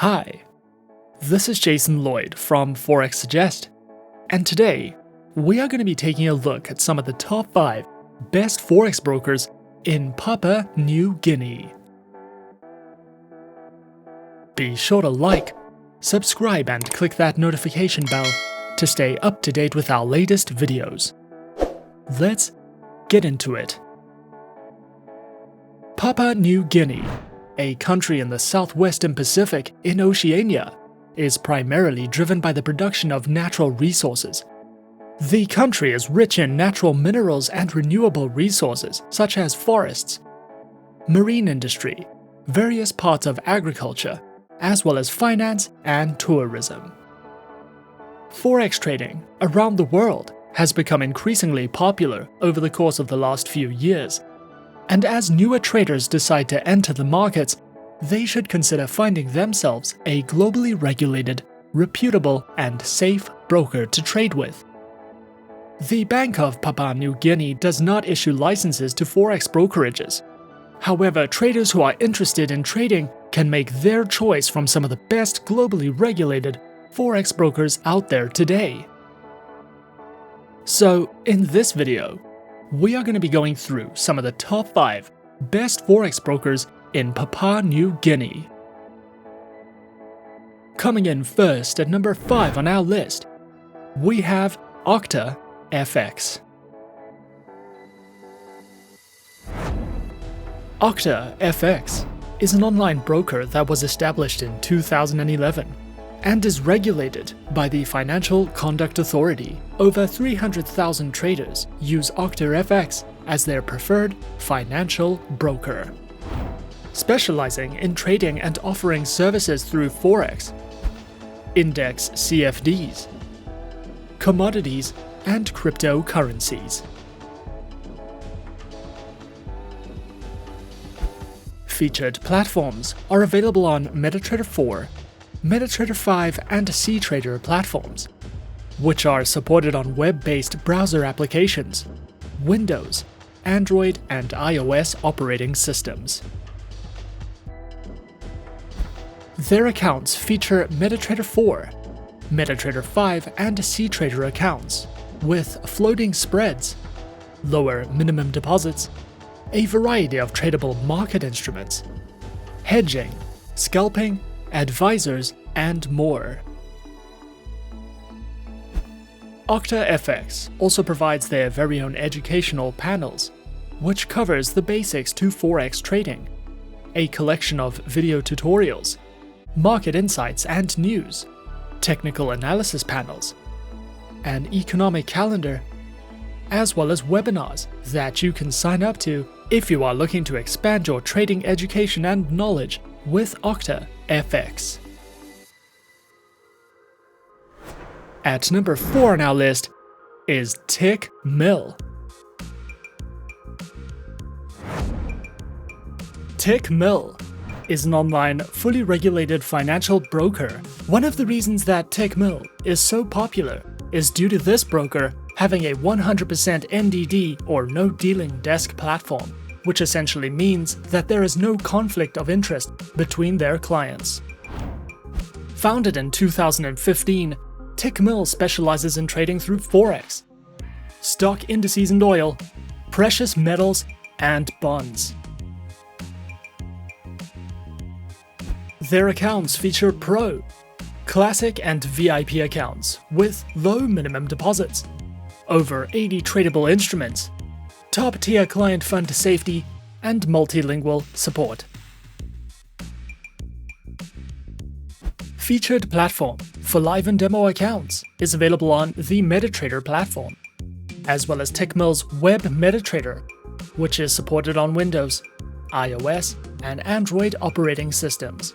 Hi, this is Jason Lloyd from Forexsuggest, and today we are going to be taking a look at some of the top 5 best Forex brokers in Papua New Guinea. Be sure to like, subscribe and click that notification bell to stay up to date with our latest videos. Let's get into it. Papua New Guinea, a country in the southwestern Pacific in Oceania, is primarily driven by the production of natural resources. The country is rich in natural minerals and renewable resources such as forests, marine industry, various parts of agriculture, as well as finance and tourism. Forex trading around the world has become increasingly popular over the course of the last few years. And as newer traders decide to enter the markets, they should consider finding themselves a globally regulated, reputable, and safe broker to trade with. The Bank of Papua New Guinea does not issue licenses to Forex brokerages. However, traders who are interested in trading can make their choice from some of the best globally regulated Forex brokers out there today. So, in this video, we are going to be going through some of the top 5 best Forex brokers in Papua New Guinea. Coming in first at number 5 on our list, we have Octa FX. Octa FX is an online broker that was established in 2011 and is regulated by the Financial Conduct Authority. Over 300,000 traders use Octa FX as their preferred financial broker. Specializing in trading and offering services through Forex, index CFDs, commodities, and cryptocurrencies. Featured platforms are available on MetaTrader 4, MetaTrader 5 and cTrader platforms, which are supported on web-based browser applications, Windows, Android and iOS operating systems. Their accounts feature MetaTrader 4, MetaTrader 5 and cTrader accounts, with floating spreads, lower minimum deposits, a variety of tradable market instruments, hedging, scalping, advisors, and more. Octa FX also provides their very own educational panels, which covers the basics to Forex trading, a collection of video tutorials, market insights and news, technical analysis panels, an economic calendar, as well as webinars that you can sign up to if you are looking to expand your trading education and knowledge with Octa FX. At number 4 on our list is Tickmill. Tickmill is an online, fully regulated financial broker. One of the reasons that Tickmill is so popular is due to this broker having a 100% NDD or no dealing desk platform, which essentially means that there is no conflict of interest between their clients. Founded in 2015, Tickmill specializes in trading through Forex, stock indices and oil, precious metals, and bonds. Their accounts feature Pro, Classic and VIP accounts with low minimum deposits, over 80 tradable instruments, top-tier client fund safety, and multilingual support. Featured platform for live and demo accounts is available on the MetaTrader platform, as well as Tickmill's Web MetaTrader, which is supported on Windows, iOS, and Android operating systems.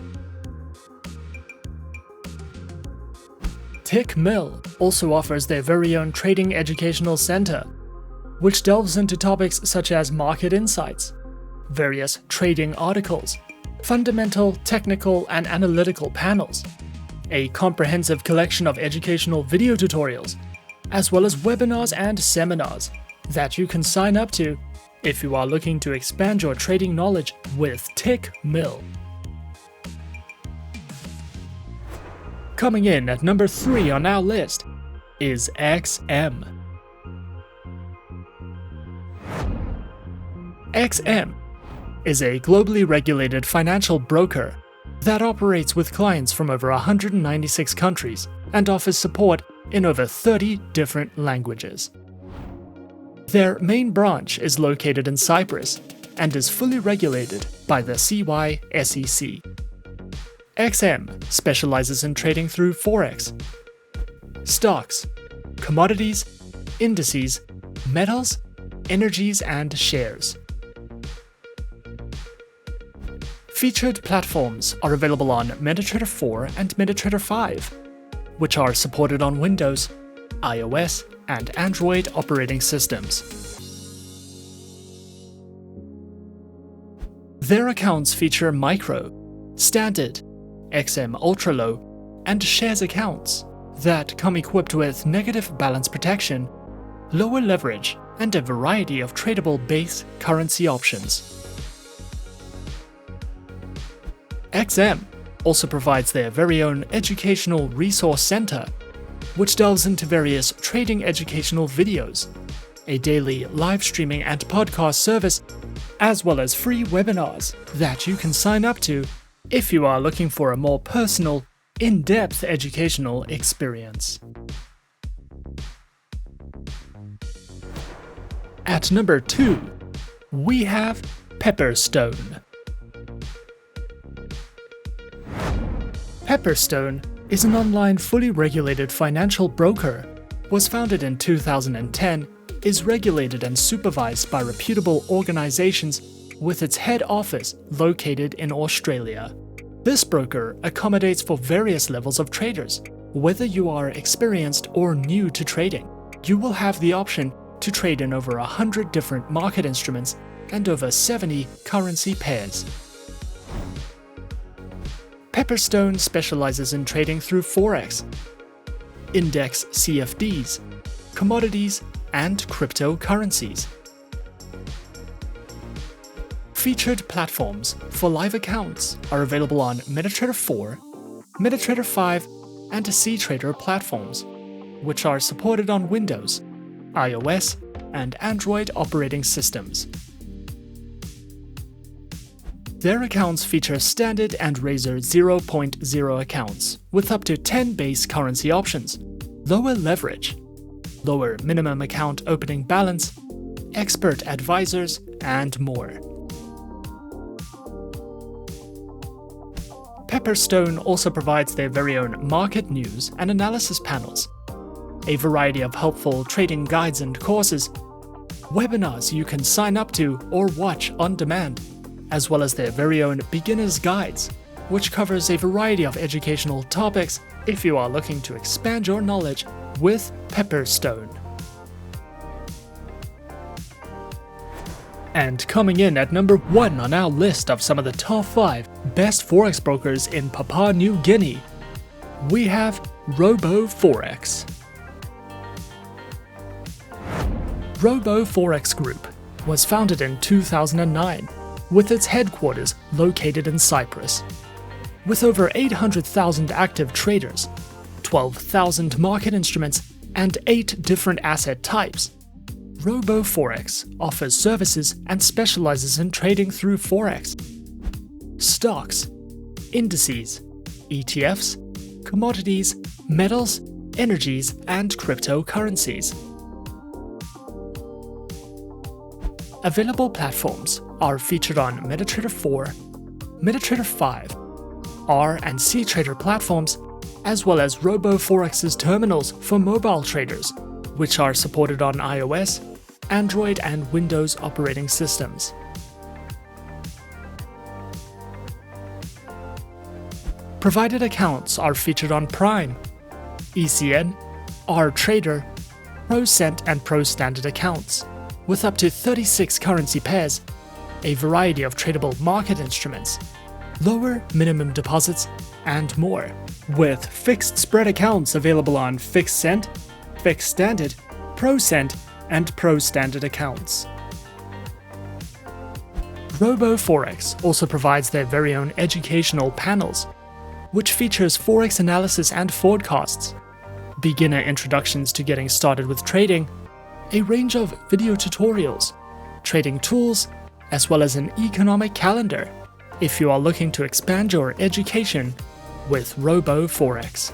Tickmill also offers their very own trading educational center, which delves into topics such as market insights, various trading articles, fundamental, technical, and analytical panels, a comprehensive collection of educational video tutorials, as well as webinars and seminars that you can sign up to if you are looking to expand your trading knowledge with Tickmill. Coming in at number 3 on our list is XM. XM is a globally regulated financial broker that operates with clients from over 196 countries and offers support in over 30 different languages. Their main branch is located in Cyprus and is fully regulated by the CYSEC. XM specializes in trading through Forex, stocks, commodities, indices, metals, energies, and shares. Featured platforms are available on MetaTrader 4 and MetaTrader 5, which are supported on Windows, iOS, and Android operating systems. Their accounts feature Micro, Standard, XM Ultra Low, and Shares accounts that come equipped with negative balance protection, lower leverage, and a variety of tradable base currency options. XM also provides their very own educational resource center, which delves into various trading educational videos, a daily live streaming and podcast service, as well as free webinars that you can sign up to if you are looking for a more personal, in-depth educational experience. At number 2, we have Pepperstone. Pepperstone is an online fully regulated financial broker, was founded in 2010, is regulated and supervised by reputable organizations with its head office located in Australia. This broker accommodates for various levels of traders. Whether you are experienced or new to trading, you will have the option to trade in over 100 different market instruments and over 70 currency pairs. Pepperstone specializes in trading through Forex, index CFDs, commodities, and cryptocurrencies. Featured platforms for live accounts are available on MetaTrader 4, MetaTrader 5, and cTrader platforms, which are supported on Windows, iOS, and Android operating systems. Their accounts feature Standard and Razor 0.0 accounts with up to 10 base currency options, lower leverage, lower minimum account opening balance, expert advisors, and more. Pepperstone also provides their very own market news and analysis panels, a variety of helpful trading guides and courses, webinars you can sign up to or watch on demand, as well as their very own beginner's guides, which covers a variety of educational topics if you are looking to expand your knowledge with Pepperstone. And coming in at number 1 on our list of some of the top 5 best Forex brokers in Papua New Guinea, we have RoboForex. RoboForex Group was founded in 2009, with its headquarters located in Cyprus. With over 800,000 active traders, 12,000 market instruments, and 8 different asset types, RoboForex offers services and specializes in trading through Forex, stocks, indices, ETFs, commodities, metals, energies, and cryptocurrencies. Available platforms are featured on MetaTrader 4, MetaTrader 5, R and cTrader platforms, as well as RoboForex's terminals for mobile traders, which are supported on iOS, Android, and Windows operating systems. Provided accounts are featured on Prime, ECN, RTrader, ProCent, and ProStandard accounts, with up to 36 currency pairs, a variety of tradable market instruments, lower minimum deposits, and more, with fixed spread accounts available on Fixed Cent, Fixed Standard, ProCent, and ProStandard accounts. RoboForex also provides their very own educational panels, which features Forex analysis and forecasts, beginner introductions to getting started with trading, a range of video tutorials, trading tools, as well as an economic calendar if you are looking to expand your education with RoboForex.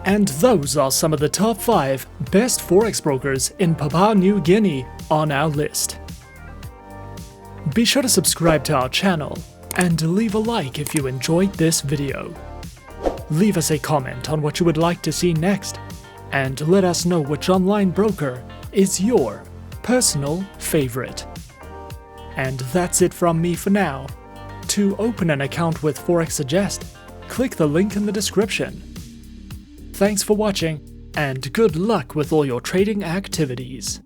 And those are some of the top 5 best Forex brokers in Papua New Guinea on our list. Be sure to subscribe to our channel and leave a like if you enjoyed this video. Leave us a comment on what you would like to see next, and let us know which online broker is your personal favorite. And that's it from me for now. To open an account with Forexsuggest, click the link in the description. Thanks for watching, and good luck with all your trading activities.